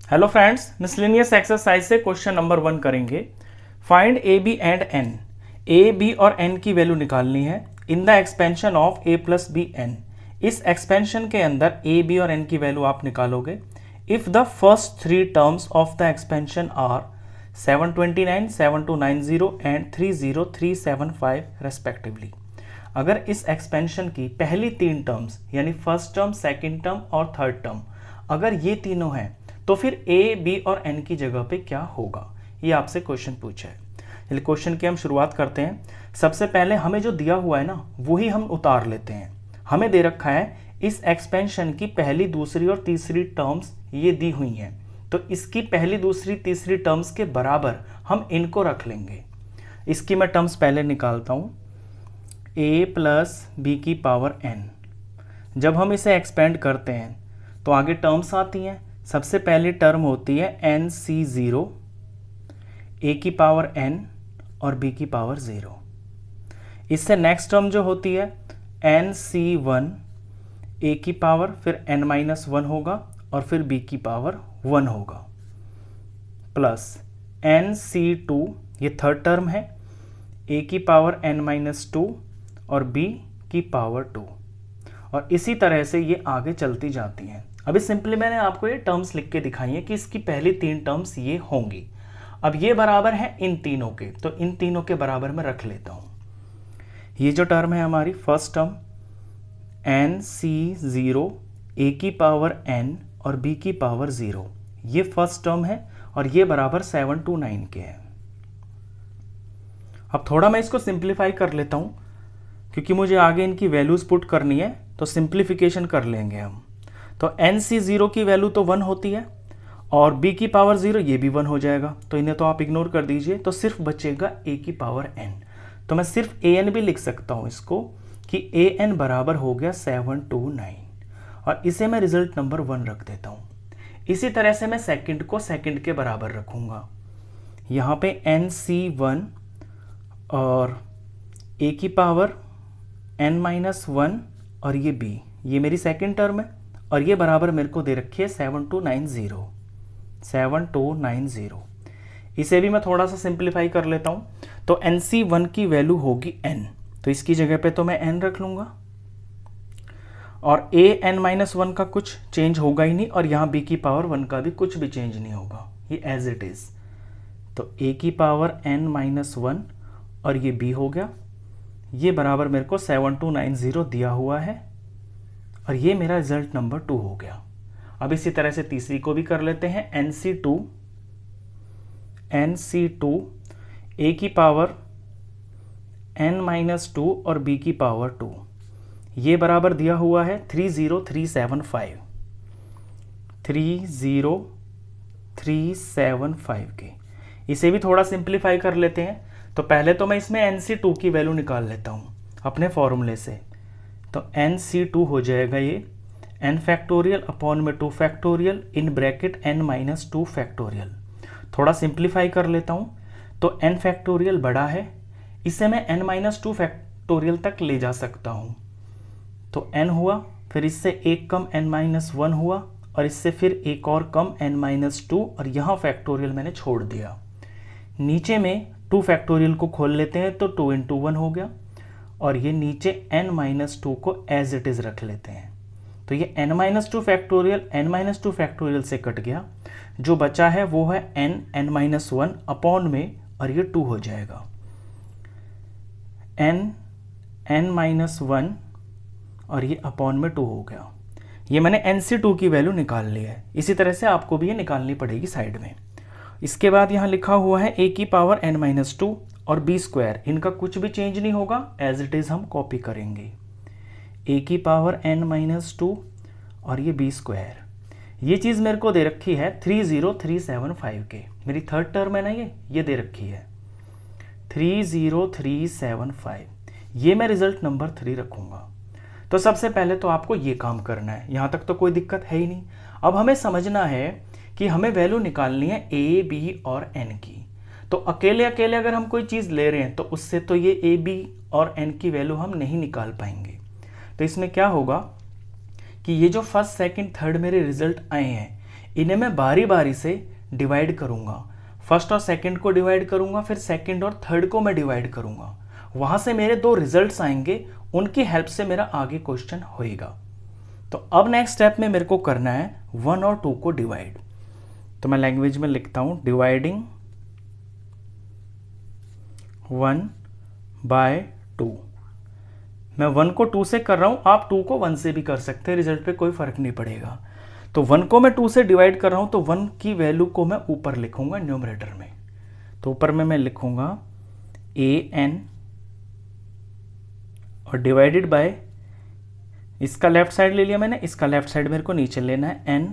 Hello friends, miscellaneous exercise से question number 1 करेंगे। Find a b and n. A b और n की value निकालनी है in the expansion of a plus b n. इस expansion के अंदर ए बी और एन की वैल्यू आप निकालोगे if the first three terms of the expansion are 729, 7290 and 30375 respectively. अगर इस एक्सपेंशन की पहली तीन टर्म्स यानी फर्स्ट टर्म, सेकेंड टर्म और थर्ड टर्म अगर ये तीनों हैं तो फिर ए बी और एन की जगह पे क्या होगा, ये आपसे क्वेश्चन पूछा है। चलिए क्वेश्चन की हम शुरुआत करते हैं। सबसे पहले हमें जो दिया हुआ है ना वही हम उतार लेते हैं। हमें दे रखा है इस एक्सपेंशन की पहली, दूसरी और तीसरी टर्म्स ये दी हुई हैं, तो इसकी पहली, दूसरी, तीसरी टर्म्स के बराबर हम इनको रख लेंगे। इसकी मैं टर्म्स पहले निकालता हूँ, ए प्लस बी की पावर एन। जब हम इसे एक्सपेंड करते हैं तो आगे टर्म्स आती हैं। सबसे पहली टर्म होती है एन सी ज़ीरो, ए की पावर एन और बी की पावर ज़ीरो। इससे नेक्स्ट टर्म जो होती है एन सी वन, ए की पावर फिर एन माइनस वन होगा और फिर बी की पावर वन होगा, प्लस एन सी टू, ये थर्ड टर्म है, ए की पावर एन माइनस टू और बी की पावर टू। और इसी तरह से ये आगे चलती जाती हैं। अभी सिंपली मैंने आपको ये टर्म्स लिख के दिखाई है कि इसकी पहली तीन टर्म्स ये होंगी। अब ये बराबर है इन तीनों के, तो इन तीनों के बराबर मैं रख लेता हूँ। ये जो टर्म है हमारी first term N C zero, A की पावर एन और बी की पावर ज़ीरो, ये फर्स्ट टर्म है और ये बराबर 729 के है। अब थोड़ा मैं इसको सिंप्लीफाई कर लेता हूँ क्योंकि मुझे आगे इनकी वैल्यूज़ पुट करनी है, तो सिंप्लीफिकेशन कर लेंगे हम। तो एन सी ज़ीरो की वैल्यू तो 1 होती है और बी की पावर 0 ये भी 1 हो जाएगा, तो इन्हें तो आप इग्नोर कर दीजिए, तो सिर्फ बचेगा ए की पावर एन। तो मैं सिर्फ ए एन भी लिख सकता हूँ इसको कि ए एन बराबर हो गया 729 और इसे मैं रिजल्ट नंबर 1 रख देता हूँ। इसी तरह से मैं सेकंड को सेकंड के बराबर रखूँगा। यहाँ पे एन सी वन और ए की पावर एन माइनस वन और ये बी, ये मेरी सेकंड टर्म है और ये बराबर मेरे को दे रखी है 7290। इसे भी मैं थोड़ा सा सिंप्लीफाई कर लेता हूँ। तो एन सी वन की वैल्यू होगी एन, तो इसकी जगह पे तो मैं एन रख लूँगा और ए एन माइनस वन का कुछ चेंज होगा ही नहीं और यहाँ बी की पावर 1 का भी कुछ भी चेंज नहीं होगा, ये एज इट इज़। तो ए की पावर एन माइनस वन और ये बी हो गया, ये बराबर मेरे को 7290 दिया हुआ है और ये मेरा रिजल्ट नंबर 2 हो गया। अब इसी तरह से तीसरी को भी कर लेते हैं। एन सी टू, ए की पावर एन माइनस टू और बी की पावर 2, ये बराबर दिया हुआ है 30375 के। इसे भी थोड़ा सिंप्लीफाई कर लेते हैं। तो पहले तो मैं इसमें एन सी टू की वैल्यू निकाल लेता हूँ अपने फॉर्मूले से। तो एन सी टू हो जाएगा ये एन फैक्टोरियल अपॉन में 2 factorial in bracket n minus 2 factorial. थोड़ा सिंप्लीफाई कर लेता हूँ। तो एन फैक्टोरियल बड़ा है, इसे मैं एन माइनस 2 फैक्टोरियल तक ले जा सकता हूँ। तो एन हुआ, फिर इससे एक कम एन माइनस वन हुआ और इससे फिर एक और कम एन माइनस टू और यहाँ फैक्टोरियल मैंने छोड़ दिया। नीचे में 2 फैक्टोरियल को खोल लेते हैं तो 2 इंटू 1 हो गया और ये नीचे n माइनस टू को एज इट इज़ रख लेते हैं। तो ये n माइनस टू फैक्टोरियल से कट गया, जो बचा है वो है n माइनस वन अपॉन में और ये 2 हो जाएगा। n माइनस वन और ये अपॉन में 2 हो गया। ये मैंने NC2 की वैल्यू निकाल ली है। इसी तरह से आपको भी ये निकालनी पड़ेगी साइड में। इसके बाद यहाँ लिखा हुआ है ए की पावर n माइनस टू और बी स्क्वायर, इनका कुछ भी चेंज नहीं होगा, एज इट इज़ हम कॉपी करेंगे। ए की पावर n माइनस टू और ये बी स्क्वायर, ये चीज़ मेरे को दे रखी है 30375 के। मेरी थर्ड टर्म है ना, ये दे रखी है 30375, ये मैं रिजल्ट नंबर 3 रखूँगा। तो सबसे पहले तो आपको ये काम करना है, यहाँ तक तो कोई दिक्कत है ही नहीं। अब हमें समझना है कि हमें वैल्यू निकालनी है ए बी और एन की। तो अकेले अकेले अगर हम कोई चीज़ ले रहे हैं तो उससे तो ये ए बी और एन की वैल्यू हम नहीं निकाल पाएंगे। तो इसमें क्या होगा कि ये जो फर्स्ट सेकंड थर्ड मेरे रिजल्ट आए हैं इन्हें मैं बारी बारी से डिवाइड करूँगा। फर्स्ट और सेकंड को डिवाइड करूँगा, फिर सेकंड और थर्ड को मैं डिवाइड करूँगा। वहाँ से मेरे 2 रिजल्ट्स आएंगे, उनकी हेल्प से मेरा आगे क्वेश्चन होएगा। तो अब नेक्स्ट स्टेप में मेरे को करना है 1 और 2 को डिवाइड। तो मैं लैंग्वेज में लिखता हूँ डिवाइडिंग 1 बाय 2। मैं 1 को 2 से कर रहा हूँ, आप 2 को 1 से भी कर सकते हैं, रिजल्ट पे कोई फर्क नहीं पड़ेगा। तो 1 को मैं 2 से डिवाइड कर रहा हूँ, तो 1 की वैल्यू को मैं ऊपर लिखूंगा न्यूमरेटर में। तो ऊपर में मैं लिखूंगा an और डिवाइडेड बाय, इसका लेफ्ट साइड ले लिया मैंने, इसका लेफ्ट साइड मेरे को नीचे लेना है n,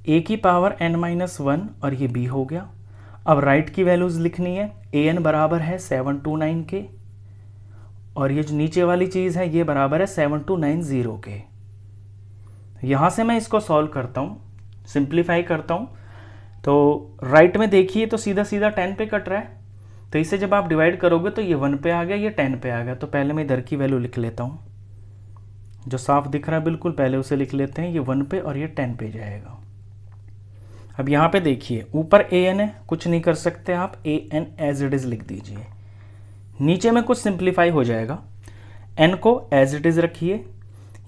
a की पावर n-1 और ये b हो गया। अब राइट की वैल्यूज लिखनी है, an बराबर है 729 के और ये जो नीचे वाली चीज़ है ये बराबर है 7290 के। यहाँ से मैं इसको सॉल्व करता हूँ, सिंप्लीफाई करता हूँ। तो राइट में देखिए तो सीधा सीधा 10 पे कट रहा है, तो इसे जब आप डिवाइड करोगे तो ये 1 पे आ गया, ये 10 पे आ गया। तो पहले मैं इधर की वैल्यू लिख लेता हूँ, जो साफ दिख रहा है बिल्कुल, पहले उसे लिख लेते हैं, ये 1 पे और ये 10 पे जाएगा। अब यहाँ पे देखिए ऊपर an है, कुछ नहीं कर सकते आप, an एज इट इज़ लिख दीजिए। नीचे में कुछ सिंप्लीफाई हो जाएगा, n को एज इट इज़ रखिए।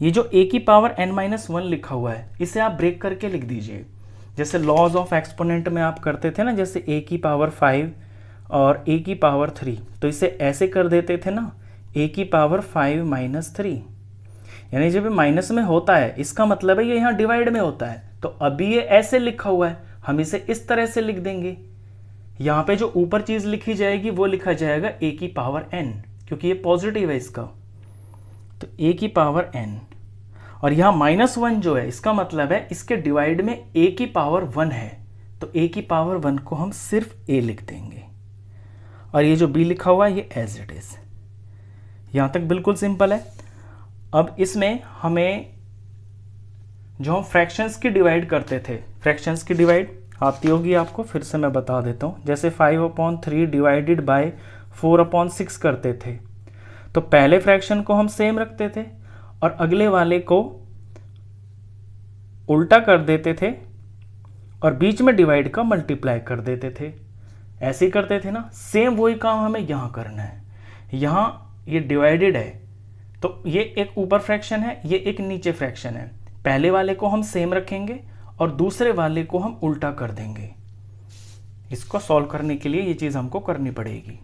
ये जो a की पावर n-1 लिखा हुआ है इसे आप ब्रेक करके लिख दीजिए, जैसे लॉज ऑफ एक्सपोनेंट में आप करते थे ना, जैसे a की पावर 5 और a की पावर 3, तो इसे ऐसे कर देते थे ना, a की पावर 5 - 3, यानी जब माइनस में होता है इसका मतलब है ये यहाँ डिवाइड में होता है। तो अभी ये ऐसे लिखा हुआ है, हम इसे इस तरह से लिख देंगे। यहाँ पे जो ऊपर चीज़ लिखी जाएगी वो लिखा जाएगा a की पावर n, क्योंकि ये पॉजिटिव है इसका, तो a की पावर n। और यहाँ -1 जो है इसका मतलब है इसके डिवाइड में a की पावर 1 है, तो a की पावर 1 को हम सिर्फ a लिख देंगे और ये जो b लिखा हुआ है ये एज इट इज़। यहाँ तक बिल्कुल सिंपल है। अब इसमें हमें जो हम फ्रैक्शंस की डिवाइड करते थे, फ्रैक्शंस की डिवाइड आती होगी आपको, फिर से मैं बता देता हूँ। जैसे 5/3 डिवाइडेड बाय 4/6 करते थे, तो पहले फ्रैक्शन को हम सेम रखते थे और अगले वाले को उल्टा कर देते थे और बीच में डिवाइड का मल्टीप्लाई कर देते थे, ऐसे ही करते थे ना। सेम वही काम हमें यहाँ करना है। यहाँ ये डिवाइडेड है तो ये एक ऊपर फ्रैक्शन है, ये एक नीचे फ्रैक्शन है। पहले वाले को हम सेम रखेंगे और दूसरे वाले को हम उल्टा कर देंगे। इसको सॉल्व करने के लिए ये चीज़ हमको करनी पड़ेगी।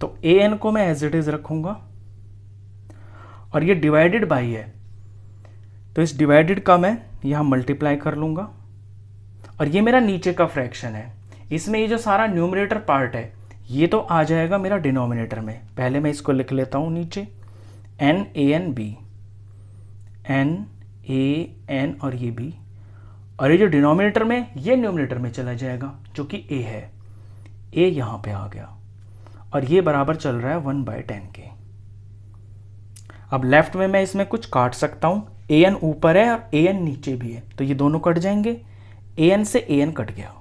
तो an को मैं एज इट इज़ रखूँगा और ये डिवाइडेड बाई है, तो इस डिवाइडेड का मैं यहाँ मल्टीप्लाई कर लूँगा और ये मेरा नीचे का फ्रैक्शन है। इसमें ये जो सारा न्यूमरेटर पार्ट है ये तो आ जाएगा मेरा डिनोमिनेटर में। पहले मैं इसको लिख लेता हूँ नीचे, NaN/B, NaN और ये b, और ये जो डिनोमिनेटर में ये न्यूमरेटर में चला जाएगा जो कि a है, a यहाँ पे आ गया और ये बराबर चल रहा है 1/10 के। अब लेफ्ट में मैं इसमें कुछ काट सकता हूँ, an ऊपर है और an नीचे भी है, तो ये दोनों कट जाएंगे, an से an कट गया।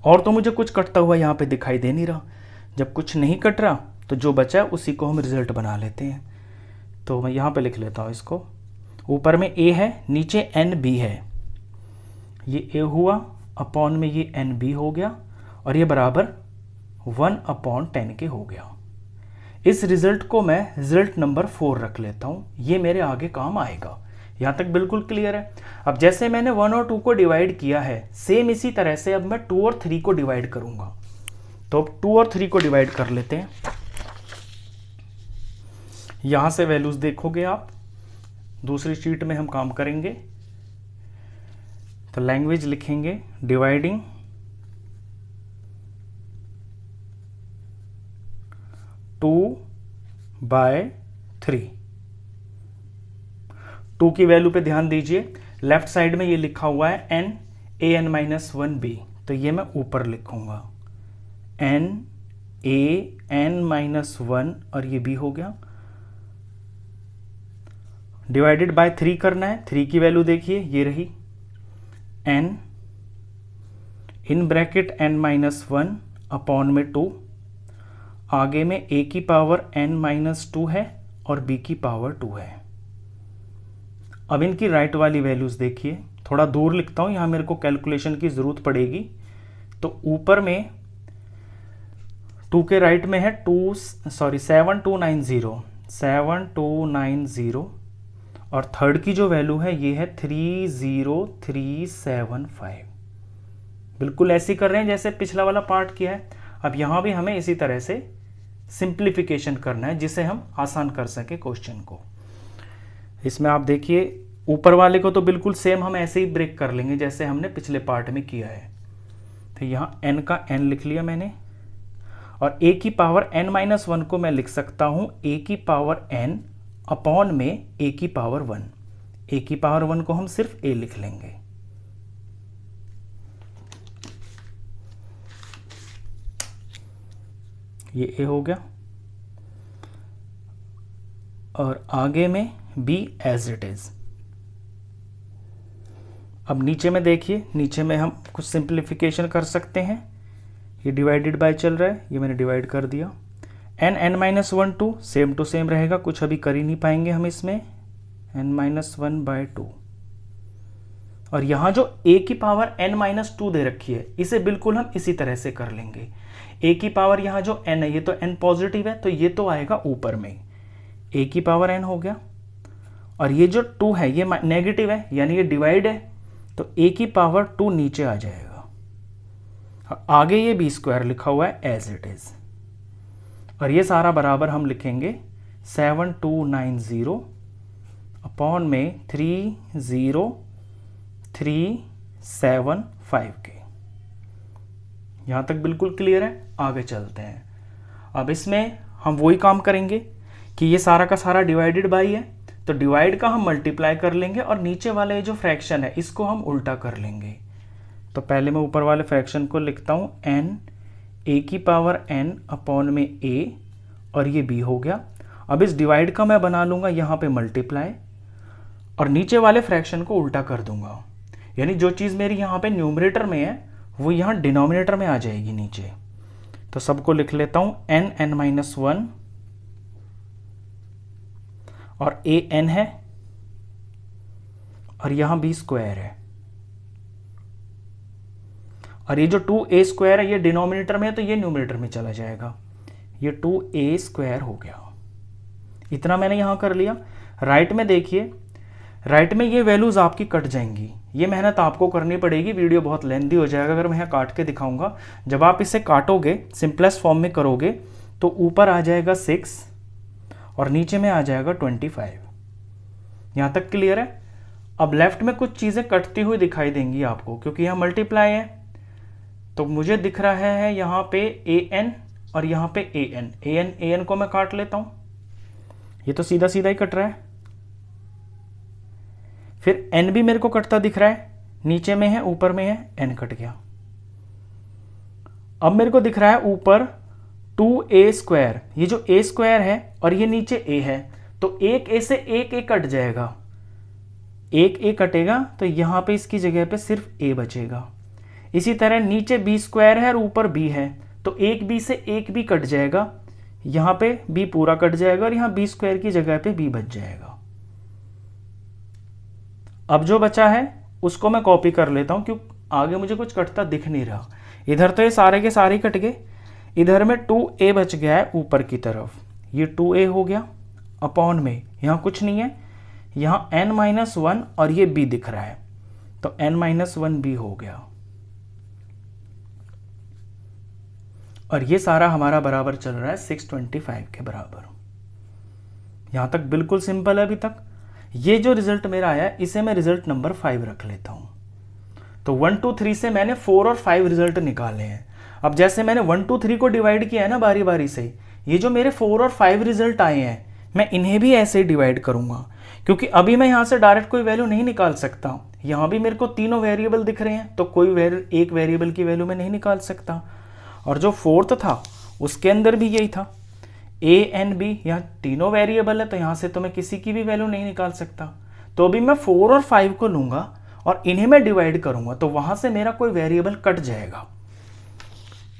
और तो मुझे कुछ कटता हुआ यहाँ पे दिखाई दे नहीं रहा। जब कुछ नहीं कट रहा तो जो बचा है उसी को हम रिजल्ट बना लेते हैं। तो मैं यहाँ पे लिख लेता हूँ इसको, ऊपर में a है, नीचे NB है, ये a हुआ, अपॉन में ये NB हो गया और ये बराबर 1/10 के हो गया। इस रिजल्ट को मैं रिजल्ट नंबर 4 रख लेता हूँ, ये मेरे आगे काम आएगा। यहाँ तक बिल्कुल क्लियर है। अब जैसे मैंने 1 और 2 को डिवाइड किया है, सेम इसी तरह से अब मैं 2 और 3 को डिवाइड करूँगा। तो अब 2 और 3 को डिवाइड कर लेते हैं। यहाँ से वैल्यूज देखोगे आप, दूसरी शीट में हम काम करेंगे। तो लैंग्वेज लिखेंगे डिवाइडिंग 2/3। 2 की वैल्यू पे ध्यान दीजिए, लेफ्ट साइड में ये लिखा हुआ है NaN-1B, तो ये मैं ऊपर लिखूंगा NaN-1 और ये b हो गया। डिवाइडेड बाय 3 करना है, 3 की वैल्यू देखिए ये रही, n in bracket n-1 upon में 2, आगे में a की पावर n-2 है और b की पावर 2 है। अब इनकी राइट वाली वैल्यूज देखिए, थोड़ा दूर लिखता हूँ, यहाँ मेरे को कैलकुलेशन की ज़रूरत पड़ेगी। तो ऊपर में 2 के राइट में है 7290 और थर्ड की जो वैल्यू है ये है 30375। बिल्कुल ऐसे कर रहे हैं जैसे पिछला वाला पार्ट किया है। अब यहाँ भी हमें इसी तरह से सिंप्लीफिकेशन करना है जिससे हम आसान कर सके क्वेश्चन को। इसमें आप देखिए ऊपर वाले को तो बिल्कुल सेम हम ऐसे ही ब्रेक कर लेंगे जैसे हमने पिछले पार्ट में किया है। तो यहाँ n का n लिख लिया मैंने, और a की पावर n-1 को मैं लिख सकता हूँ a की पावर n अपॉन में a की पावर 1। a की पावर 1 को हम सिर्फ a लिख लेंगे। ये a हो गया, और आगे में b एज इट इज। अब नीचे में देखिए, नीचे में हम कुछ सिंप्लीफिकेशन कर सकते हैं। ये डिवाइडेड बाय चल रहा है, ये मैंने डिवाइड कर दिया। n-1 2 सेम टू सेम रहेगा, कुछ अभी कर ही नहीं पाएंगे हम इसमें। n-1/2, और यहाँ जो a की पावर n-2 दे रखी है इसे बिल्कुल हम इसी तरह से कर लेंगे। a की पावर यहाँ जो n है ये तो n पॉजिटिव है, तो ये तो आएगा ऊपर में, a की पावर n हो गया। और ये जो 2 है ये नेगेटिव है, यानी ये डिवाइड है, तो a की पावर 2 नीचे आ जाएगा। आगे ये b² लिखा हुआ है एज इट इज, और ये सारा बराबर हम लिखेंगे 7290 अपॉन में 30375 के। यहां तक बिल्कुल क्लियर है। आगे चलते हैं। अब इसमें हम वही काम करेंगे कि ये सारा का सारा डिवाइडेड बाई है, तो डिवाइड का हम मल्टीप्लाई कर लेंगे और नीचे वाले जो फ्रैक्शन है इसको हम उल्टा कर लेंगे। तो पहले मैं ऊपर वाले फ्रैक्शन को लिखता हूँ n a की पावर n अपॉन में a, और ये b हो गया। अब इस डिवाइड का मैं बना लूँगा यहाँ पे मल्टीप्लाई, और नीचे वाले फ्रैक्शन को उल्टा कर दूंगा, यानी जो चीज़ मेरी यहाँ पे न्यूमरेटर में है वो यहाँ डिनोमिनेटर में आ जाएगी नीचे। तो सबको लिख लेता हूँ n-1 और a n है, और यहाँ b² है, और ये जो 2a² है ये डिनोमिनेटर में है तो ये न्यूमरेटर में चला जाएगा। ये 2a² हो गया। इतना मैंने यहाँ कर लिया। राइट में देखिए, राइट में ये वैल्यूज़ आपकी कट जाएंगी। ये मेहनत आपको करनी पड़ेगी, वीडियो बहुत लेंथी हो जाएगा अगर मैं यहाँ काट के दिखाऊंगा। जब आप इसे काटोगे, सिंपलेस्ट फॉर्म में करोगे, तो ऊपर आ जाएगा 6 और नीचे में आ जाएगा 25। यहाँ तक क्लियर है। अब लेफ्ट में कुछ चीज़ें कटती हुई दिखाई देंगी आपको, क्योंकि यहाँ मल्टीप्लाई है, तो मुझे दिख रहा है यहाँ पे an और यहाँ पे an को मैं काट लेता हूँ। ये तो सीधा सीधा ही कट रहा है। फिर n भी मेरे को कटता दिख रहा है, नीचे में है ऊपर में है, n कट गया। अब मेरे को दिख रहा है ऊपर 2a², ये जो a² है और ये नीचे a है, तो एक a से एक a कट जाएगा, एक a कटेगा, तो यहाँ पे इसकी जगह पे सिर्फ a बचेगा। इसी तरह नीचे b² है और ऊपर b है, तो एक b से एक b कट जाएगा, यहाँ पे b पूरा कट जाएगा और यहाँ b² की जगह पे b बच जाएगा। अब जो बचा है उसको मैं कॉपी कर लेता हूँ, क्योंकि आगे मुझे कुछ कटता दिख नहीं रहा। इधर तो ये सारे के सारे कट गए, इधर में 2a बच गया है ऊपर की तरफ, ये 2a हो गया अपॉन में, यहाँ कुछ नहीं है, यहाँ n-1 और ये b दिख रहा है, तो n-1b हो गया। और ये सारा हमारा बराबर चल रहा है 625 के बराबर। यहाँ तक बिल्कुल सिंपल है अभी तक। ये जो रिजल्ट मेरा आया इसे मैं रिजल्ट नंबर 5 रख लेता हूँ। तो 1 2 3 से मैंने 4 और 5 रिजल्ट निकाले हैं। अब जैसे मैंने 1 2 3 को डिवाइड किया है ना बारी बारी से, ये जो मेरे 4 और 5 रिजल्ट आए हैं मैं इन्हें भी ऐसे ही डिवाइड करूँगा, क्योंकि अभी मैं यहाँ से डायरेक्ट कोई वैल्यू नहीं निकाल सकता। यहाँ भी मेरे को तीनों वेरिएबल दिख रहे हैं, तो कोई एक वेरिएबल की वैल्यू मैं नहीं निकाल सकता। और जो 4th था उसके अंदर भी यही था, a एंड b, यहाँ तीनों वेरिएबल है, तो यहाँ से तो मैं किसी की भी वैल्यू नहीं निकाल सकता। तो अभी मैं 4 और 5 को लूँगा और इन्हें मैं डिवाइड करूँगा, तो वहाँ से मेरा कोई वेरिएबल कट जाएगा।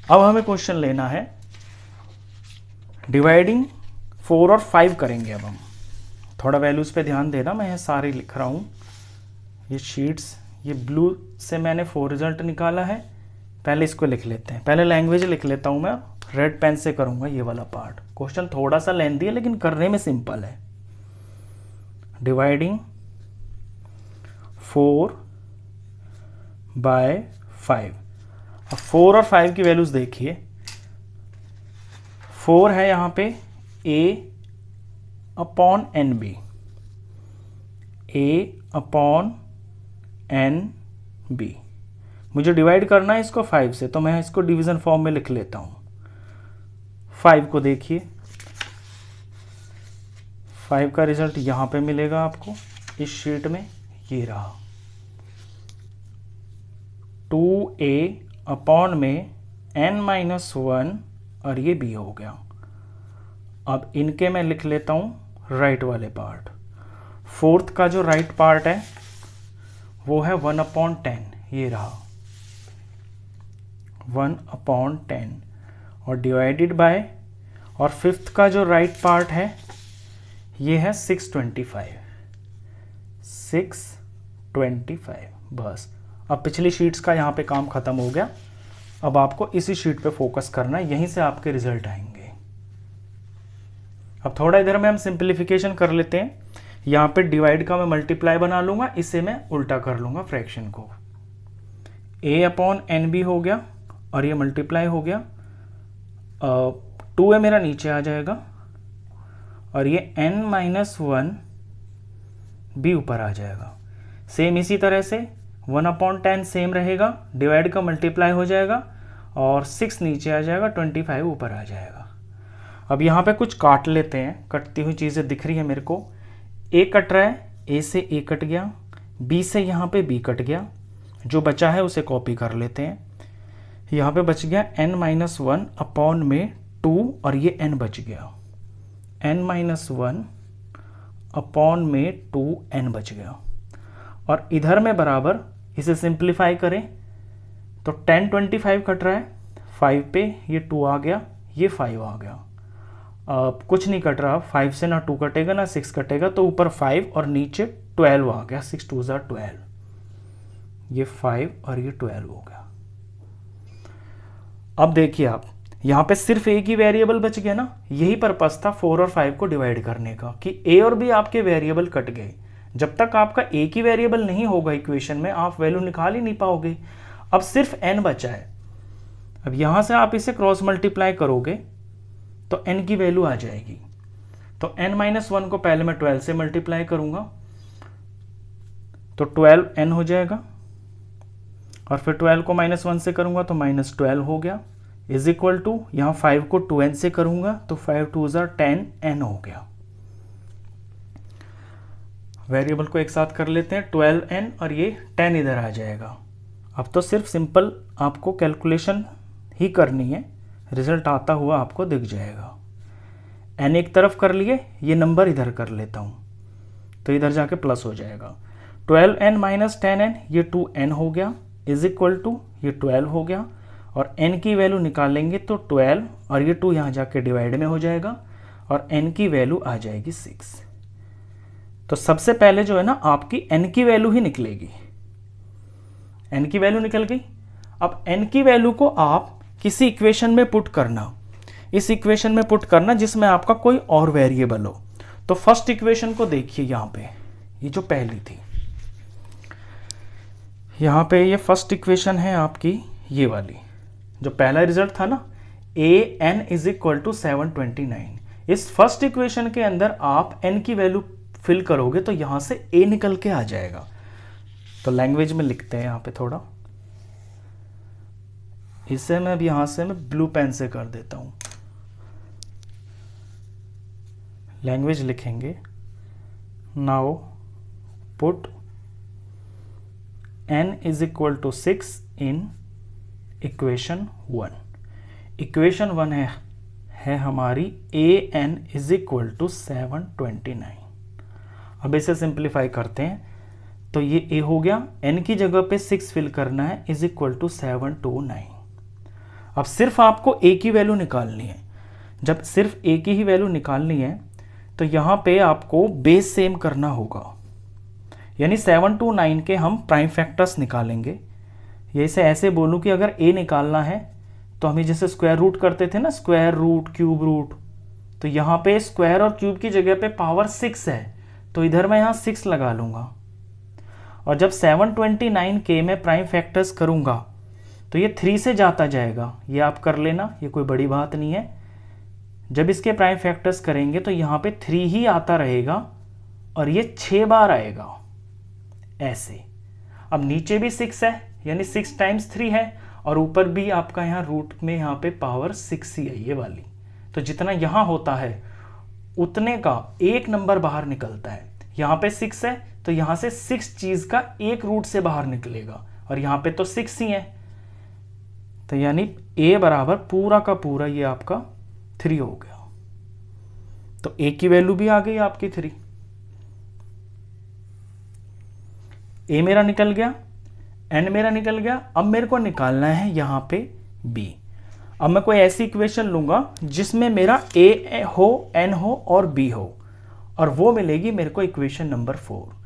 अब हमें क्वेश्चन लेना है डिवाइडिंग 4 और 5 करेंगे। अब हम थोड़ा वैल्यूज़ पे ध्यान देना, मैं यहाँ सारे लिख रहा हूँ, ये शीट्स ये ब्लू से मैंने 4 रिजल्ट निकाला है। पहले इसको लिख लेते हैं, पहले लैंग्वेज लिख लेता हूँ मैं, रेड पेन से करूँगा ये वाला पार्ट। क्वेश्चन थोड़ा सा लेंथी है लेकिन करने में सिंपल है। Dividing 4 by 5। अब 4 और 5 की वैल्यूज देखिए। 4 है यहाँ पे a upon n b, a upon n b. मुझे डिवाइड करना है इसको 5 से, तो मैं इसको डिवीजन फॉर्म में लिख लेता हूँ। 5 को देखिए, 5 का रिजल्ट यहाँ पे मिलेगा आपको इस शीट में, ये रहा 2a अपॉन में n-1 और ये b हो गया। अब इनके मैं लिख लेता हूँ राइट वाले पार्ट। 4th का जो राइट पार्ट है वो है 1/10, ये रहा 1/10 और डिवाइडेड बाय, और 5th का जो राइट पार्ट है ये है 625। बस अब पिछली शीट्स का यहाँ पे काम खत्म हो गया। अब आपको इसी शीट पे फोकस करना है, यहीं से आपके रिजल्ट आएंगे। अब थोड़ा इधर में हम सिंप्लीफिकेशन कर लेते हैं। यहाँ पे डिवाइड का मैं मल्टीप्लाई बना लूँगा, इसे मैं उल्टा कर लूँगा फ्रैक्शन को। a अपॉन एन बी हो गया और ये मल्टीप्लाई हो गया। 2a मेरा नीचे आ जाएगा और ये n-1 b ऊपर आ जाएगा। सेम इसी तरह से 1/10 सेम रहेगा, डिवाइड का मल्टीप्लाई हो जाएगा और 6 नीचे आ जाएगा, 25 ऊपर आ जाएगा। अब यहाँ पे कुछ काट लेते हैं, कटती हुई चीज़ें दिख रही है मेरे को। a कट रहा है, a से a कट गया, b से यहाँ पे b कट गया, जो बचा है उसे कॉपी कर लेते हैं। यहाँ पे बच गया n-1 अपॉन में 2 और ये n बच गया, n-1 अपॉन में 2n बच गया। और इधर में बराबर इसे सिंप्लीफाई करें तो 10-25 कट रहा है, 5 पे ये 2 आ गया, ये 5 आ गया। अब कुछ नहीं कट रहा, 5 से ना 2 कटेगा ना 6 कटेगा, तो ऊपर 5 और नीचे 12 आ गया, 6 2 ज़ा 12, ये 5 और ये 12 हो गया। अब देखिए आप यहाँ पे सिर्फ एक ही वेरिएबल बच गया ना, यही पर्पस था 4 और 5 को डिवाइड करने का कि a और b आपके वेरिएबल कट गए। जब तक आपका एक ही वेरिएबल नहीं होगा इक्वेशन में, आप वैल्यू निकाल ही नहीं पाओगे। अब सिर्फ n बचा है। अब यहां से आप इसे क्रॉस मल्टीप्लाई करोगे तो n की वैल्यू आ जाएगी। तो n-1 को पहले मैं 12 से मल्टीप्लाई करूंगा तो 12n हो जाएगा, और फिर 12 को -1 से करूंगा तो -12 हो गया, इज इक्वल टू यहाँ 5 को 2n से करूंगा तो 5 2 ज़ा 10n हो गया। वेरिएबल को एक साथ कर लेते हैं, 12n और ये 10 इधर आ जाएगा। अब तो सिर्फ सिंपल आपको कैलकुलेशन ही करनी है, रिजल्ट आता हुआ आपको दिख जाएगा। n एक तरफ कर लिए, ये नंबर इधर कर लेता हूँ तो इधर जाके प्लस हो जाएगा। 12n - 10n ये 2n हो गया, इज इक्वल टू ये 12 हो गया, और n की वैल्यू निकालेंगे तो 12 और ये 2 यहाँ जाके डिवाइड में हो जाएगा और n की वैल्यू आ जाएगी 6। तो सबसे पहले जो है ना आपकी n की वैल्यू ही निकलेगी। n की वैल्यू निकल गई। अब n की वैल्यू को आप किसी इक्वेशन में पुट करना, इस इक्वेशन में पुट करना जिसमें आपका कोई और वेरिएबल हो। तो फर्स्ट इक्वेशन को देखिए, यहाँ पे ये जो पहली थी, यहाँ पे ये फर्स्ट इक्वेशन है आपकी, ये वाली जो पहला रिजल्ट था ना, an = 729। इस फर्स्ट इक्वेशन के अंदर आप n की वैल्यू फिल करोगे तो यहां से a निकल के आ जाएगा। तो लैंग्वेज में लिखते हैं यहाँ पे थोड़ा, इसे मैं अब यहां से मैं ब्लू पेन से कर देता हूं। लैंग्वेज लिखेंगे, now put n = 6 in equation 1। Equation 1 है हमारी an = 729। अब इसे सिंप्लीफाई करते हैं तो ये a हो गया, n की जगह पे 6 फिल करना है, इज इक्वल टू 729। अब सिर्फ आपको a की वैल्यू निकालनी है। जब सिर्फ a की ही वैल्यू निकालनी है तो यहाँ पे आपको बेस सेम करना होगा। यानी 7 to 9 के हम प्राइम फैक्टर्स निकालेंगे। ये इसे ऐसे बोलूँ कि अगर a निकालना है तो हम जैसे स्क्वायर रूट करते थे ना, स्क्वायर रूट, क्यूब रूट, तो यहाँ पे स्क्वायर और क्यूब की जगह पे पावर 6 है, तो इधर मैं यहाँ 6 लगा लूँगा। और जब 729 के में प्राइम फैक्टर्स करूँगा तो ये 3 से जाता जाएगा, ये आप कर लेना, ये कोई बड़ी बात नहीं है। जब इसके प्राइम फैक्टर्स करेंगे तो यहाँ पे 3 ही आता रहेगा और ये 6 बार आएगा ऐसे। अब नीचे भी 6 है, यानी 6 टाइम्स 3 है, और ऊपर भी आपका यहाँ रूट में यहाँ पे पावर 6 ही है ये वाली। तो जितना यहाँ होता है उतने का एक नंबर बाहर निकलता है। यहाँ पे 6 है तो यहाँ से 6 चीज का एक रूट से बाहर निकलेगा, और यहाँ पे तो 6 ही है, तो यानी a बराबर पूरा का पूरा ये आपका 3 हो गया। तो a की वैल्यू भी आ गई आपकी 3। a मेरा निकल गया, n मेरा निकल गया। अब मेरे को निकालना है यहाँ पे b। अब मैं कोई ऐसी इक्वेशन लूंगा जिसमें मेरा a हो, n हो और b हो, और वो मिलेगी मेरे को इक्वेशन नंबर 4।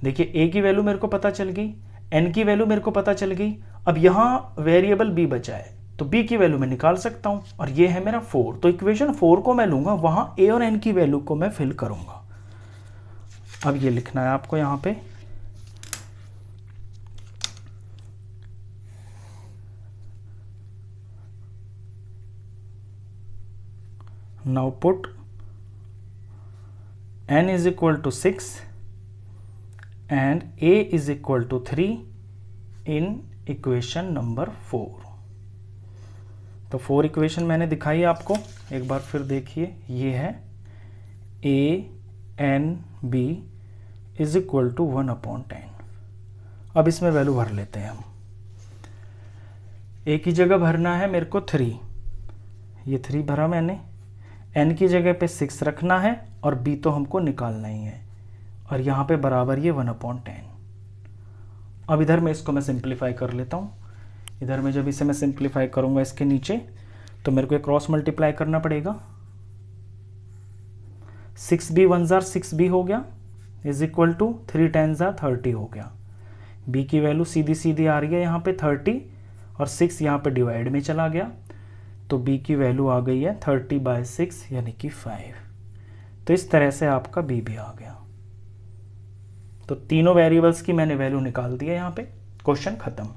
देखिए a की वैल्यू मेरे को पता चल गई, n की वैल्यू मेरे को पता चल गई। अब यहाँ वेरिएबल b बचा है तो b की वैल्यू मैं निकाल सकता हूँ, और ये है मेरा 4। तो इक्वेशन 4 को मैं लूंगा, वहां a और n की वैल्यू को मैं फिल करूंगा। अब ये लिखना है आपको यहाँ पे, now put n is equal to 6 and a is equal to 3 in equation number 4। तो 4 इक्वेशन मैंने दिखाई आपको, एक बार फिर देखिए। ये है a n b is equal to 1/10। अब इसमें वैल्यू भर लेते हैं हम। a की जगह भरना है मेरे को 3, ये 3 भरा मैंने। n की जगह पे 6 रखना है, और b तो हमको निकालना ही है, और यहाँ पे बराबर ये 1/10। अब इधर में इसको मैं सिंप्लीफाई कर लेता हूँ। इधर में जब इसे मैं सिंप्लीफाई करूँगा इसके नीचे, तो मेरे को एक क्रॉस मल्टीप्लाई करना पड़ेगा। 6b 1 जार 6b हो गया, इज इक्वल टू 3 10 जार 30 हो गया। b की वैल्यू सीधी सीधी आ रही है यहाँ पे 30, और 6 यहाँ पे डिवाइड में चला गया, तो b की वैल्यू आ गई है 30/6 यानी कि 5। तो इस तरह से आपका b भी आ गया। तो तीनों वेरिएबल्स की मैंने वैल्यू निकाल दी है यहाँ पे। क्वेश्चन खत्म।